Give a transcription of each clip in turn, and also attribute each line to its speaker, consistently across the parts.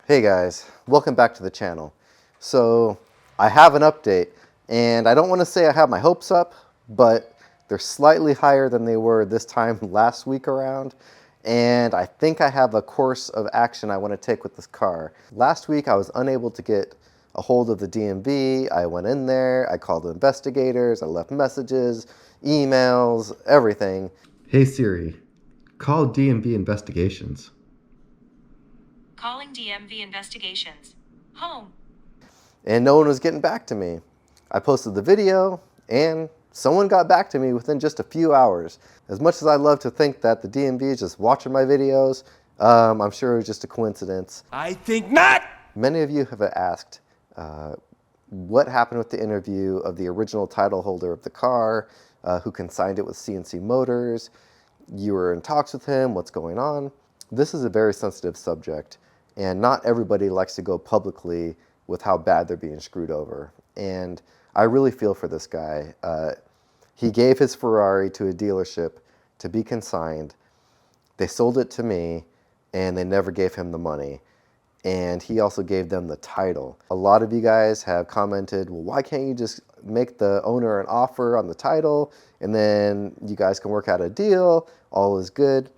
Speaker 1: Hey guys, welcome back to the channel. So I have an update, and I don't want to say I have my hopes up, but they're slightly higher than they were this time last week around, and I think I have a course of action I want to take with this car. Last week I was unable to get a hold of the DMV. I went in there, I called the investigators, I left messages, emails, everything. Hey Siri, call DMV investigations.
Speaker 2: Calling DMV investigations. Home.
Speaker 1: And no one was getting back to me. I posted the video and someone got back to me within just a few hours. As much as I love to think that the DMV is just watching my videos, I'm sure it was just a coincidence.
Speaker 3: I think not!
Speaker 1: Many of you have asked what happened with the interview of the original title holder of the car, who consigned it with CNC Motors. You were in talks with him, what's going on? This is a very sensitive subject, and not everybody likes to go publicly with how bad they're being screwed over. And I really feel for this guy. He gave his Ferrari to a dealership to be consigned. They sold it to me, and they never gave him the money. And he also gave them the title. A lot of you guys have commented, well, why can't you just make the owner an offer on the title, and then you guys can work out a deal, all is good.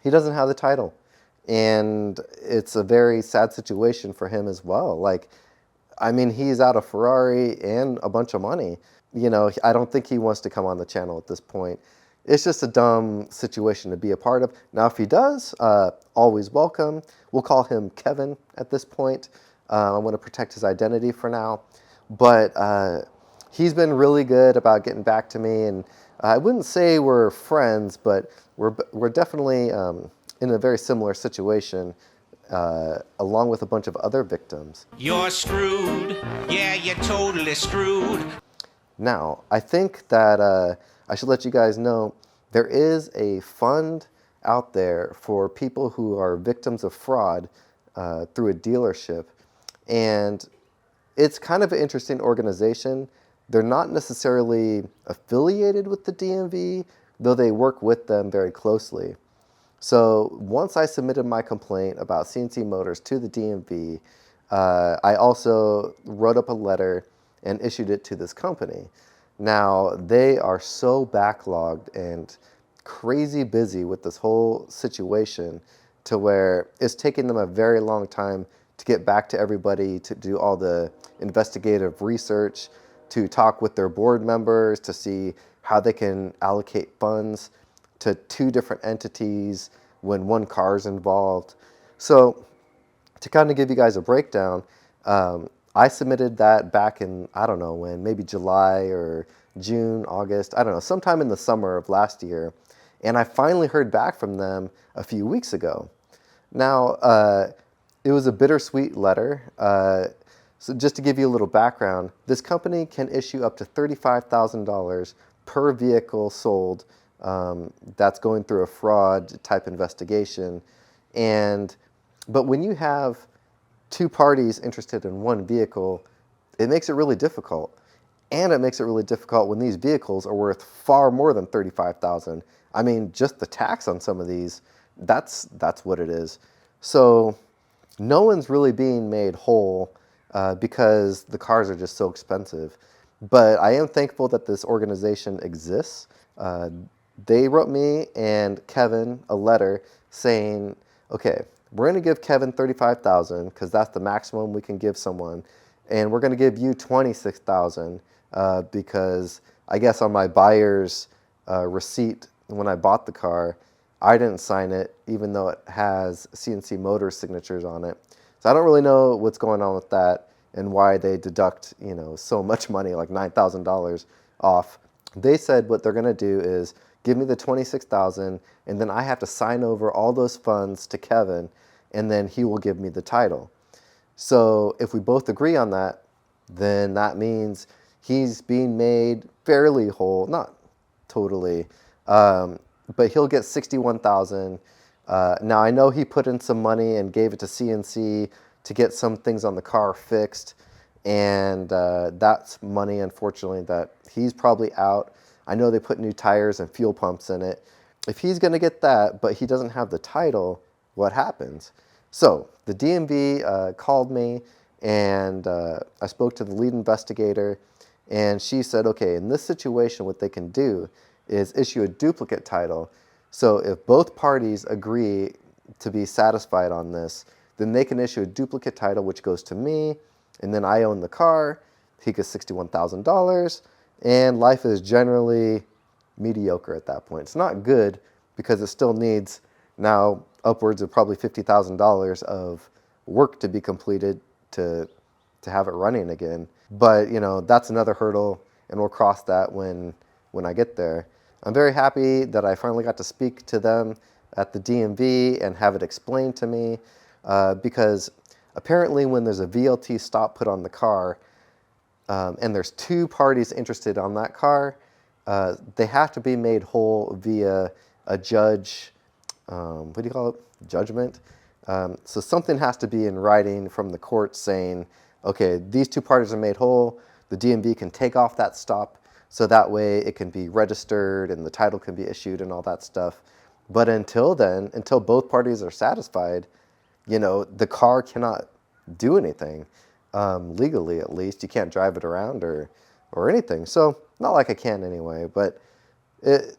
Speaker 1: He doesn't have the title. And it's a very sad situation for him as well. Like, I mean, he's out a Ferrari and a bunch of money. You know, I don't think he wants to come on the channel at this point. It's just a dumb situation to be a part of. Now, if he does, always welcome. We'll call him Kevin at this point. I want to protect his identity for now. But he's been really good about getting back to me. And I wouldn't say we're friends, but we're definitely in a very similar situation, along with a bunch of other victims.
Speaker 3: You're screwed. Yeah, you're totally screwed.
Speaker 1: Now, I think that I should let you guys know there is a fund out there for people who are victims of fraud through a dealership. And it's kind of an interesting organization. They're not necessarily affiliated with the DMV, though they work with them very closely. So once I submitted my complaint about CNC Motors to the DMV, I also wrote up a letter and issued it to this company. Now, they are so backlogged and crazy busy with this whole situation to where it's taking them a very long time to get back to everybody, to do all the investigative research, to talk with their board members, to see how they can allocate funds to two different entities when one car is involved. So to kind of give you guys a breakdown, I submitted that back in, I don't know when, maybe July or June, August, I don't know, sometime in the summer of last year. And I finally heard back from them a few weeks ago. Now, it was a bittersweet letter. So just to give you a little background, this company can issue up to $35,000 per vehicle sold that's going through a fraud type investigation. But when you have two parties interested in one vehicle, it makes it really difficult. And it makes it really difficult when these vehicles are worth far more than $35,000. I mean, just the tax on some of these, that's what it is. So no one's really being made whole because the cars are just so expensive. But I am thankful that this organization exists. They wrote me and Kevin a letter saying, okay, we're going to give Kevin $35,000 because that's the maximum we can give someone, and we're going to give you $26,000 because I guess on my buyer's receipt when I bought the car, I didn't sign it even though it has CNC Motors signatures on it. So I don't really know what's going on with that and why they deduct, you know, so much money, like $9,000 off. They said what they're going to do is give me the $26,000, and then I have to sign over all those funds to Kevin, and then he will give me the title. So if we both agree on that, then that means he's being made fairly whole, not totally, but he'll get $61,000. Now I know he put in some money and gave it to CNC to get some things on the car fixed, and that's money, unfortunately, that he's probably out. I know they put new tires and fuel pumps in it. If he's going to get that, but he doesn't have the title, what happens? So the DMV called me, and I spoke to the lead investigator, and she said, okay, in this situation, what they can do is issue a duplicate title. So if both parties agree to be satisfied on this, then they can issue a duplicate title, which goes to me, and then I own the car. He gets $61,000, and life is generally mediocre at that point. It's not good because it still needs now upwards of probably $50,000 of work to be completed to have it running again. But you know, that's another hurdle, and we'll cross that when I get there. I'm very happy that I finally got to speak to them at the DMV and have it explained to me, because apparently when there's a VLT stop put on the car, and there's two parties interested on that car, they have to be made whole via a judge, what do you call it? Judgment. So something has to be in writing from the court saying, okay, these two parties are made whole, the DMV can take off that stop, so that way it can be registered and the title can be issued and all that stuff. But until then, until both parties are satisfied, you know, the car cannot do anything, legally at least. You can't drive it around or anything. So not like I can anyway, but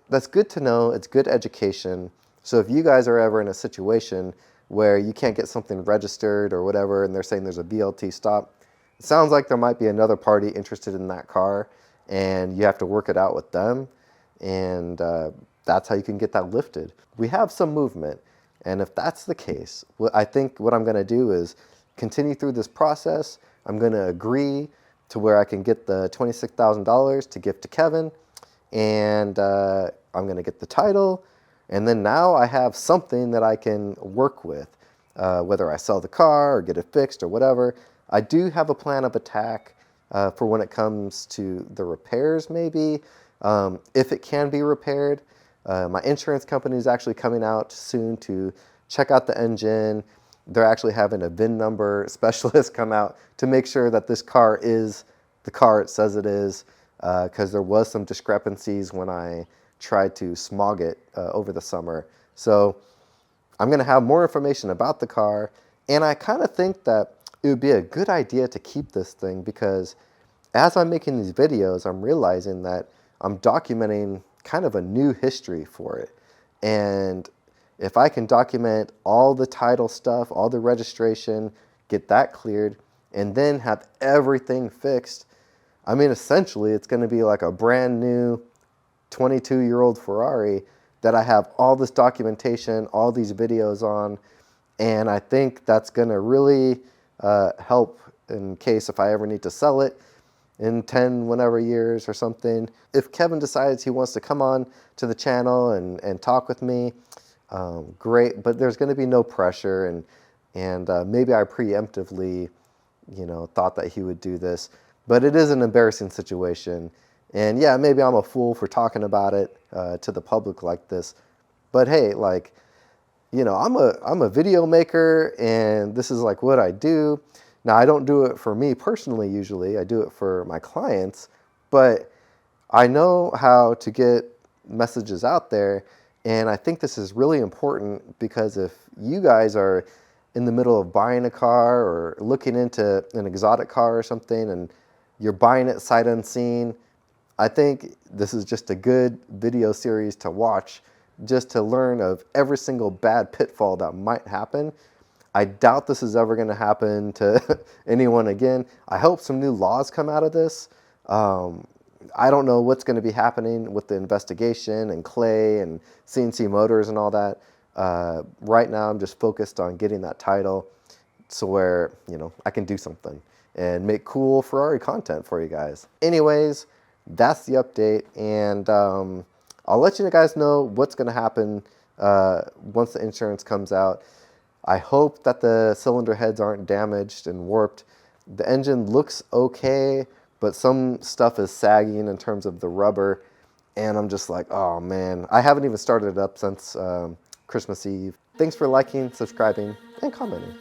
Speaker 1: that's good to know. It's good education. So if you guys are ever in a situation where you can't get something registered or whatever, and they're saying there's a VLT stop, it sounds like there might be another party interested in that car, and you have to work it out with them, and that's how you can get that lifted. We have some movement, and if that's the case, I think what I'm going to do is continue through this process. I'm going to agree to where I can get the $26,000 to gift to Kevin, and I'm going to get the title, and then now I have something that I can work with, whether I sell the car or get it fixed or whatever. I do have a plan of attack for when it comes to the repairs, maybe, if it can be repaired. My insurance company is actually coming out soon to check out the engine. They're actually having a VIN number specialist come out to make sure that this car is the car it says it is, because there was some discrepancies when I tried to smog it over the summer. So I'm going to have more information about the car, and I kind of think that it would be a good idea to keep this thing, because as I'm making these videos, I'm realizing that I'm documenting kind of a new history for it. And if I can document all the title stuff, all the registration, get that cleared, and then have everything fixed, I mean, essentially, it's going to be like a brand new 22-year-old Ferrari that I have all this documentation, all these videos on, and I think that's going to really help in case if I ever need to sell it in 10 whenever years or something. If Kevin decides he wants to come on to the channel and talk with me, great, but there's going to be no pressure, and maybe I preemptively, you know, thought that he would do this, but it is an embarrassing situation, and yeah, maybe I'm a fool for talking about it to the public like this, but hey, like, you know, I'm a video maker, and this is like what I do. Now, I don't do it for me personally usually, I do it for my clients, but I know how to get messages out there, and I think this is really important, because if you guys are in the middle of buying a car or looking into an exotic car or something, and you're buying it sight unseen, I think this is just a good video series to watch, just to learn of every single bad pitfall that might happen. I doubt this is ever going to happen to anyone again. I hope some new laws come out of this. I don't know what's going to be happening with the investigation and Clay and CNC Motors and all that. Right now, I'm just focused on getting that title so where, you know, I can do something and make cool Ferrari content for you guys. Anyways, that's the update, and I'll let you guys know what's going to happen once the insurance comes out. I hope that the cylinder heads aren't damaged and warped. The engine looks okay, but some stuff is sagging in terms of the rubber, and I'm just like, oh man, I haven't even started it up since Christmas Eve. Thanks for liking, subscribing, and commenting.